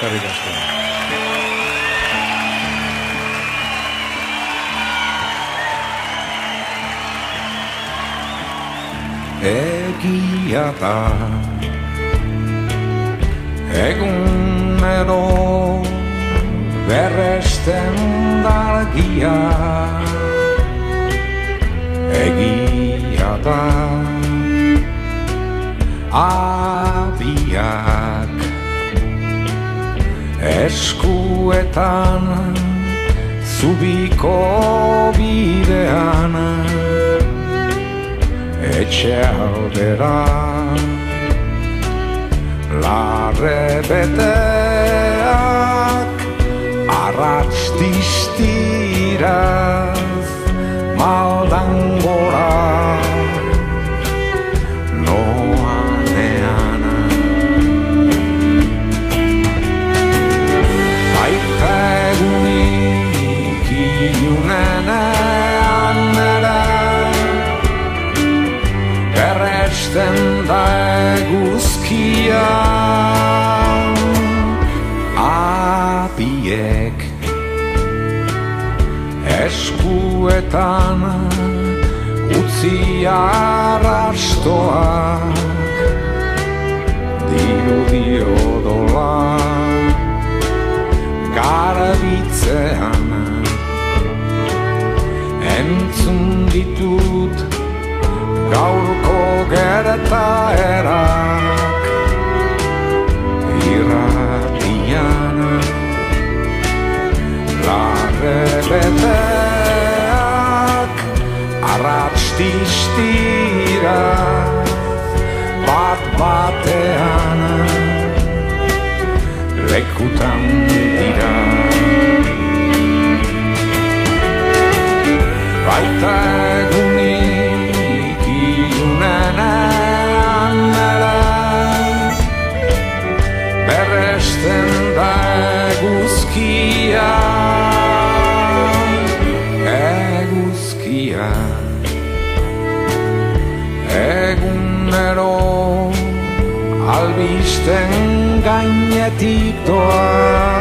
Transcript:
Eskerrik asko. Egia da egunero berresten dargia. Egia da abiak eskuetan zubiko bidean etxe aldera larre beteak arratz distiraz maldan gora noanean baita egunik ilunenean ere berresten da eguzkia abiek eskuetan utzi arrastoak dio-dio-dola garbitzean entzun ditut gaurko gertaerak irratian larre beteak arratz distira bat-batean lekutan dira baita egunik ilunenean ere berresten da eguzkia egunero albisten gainetik doa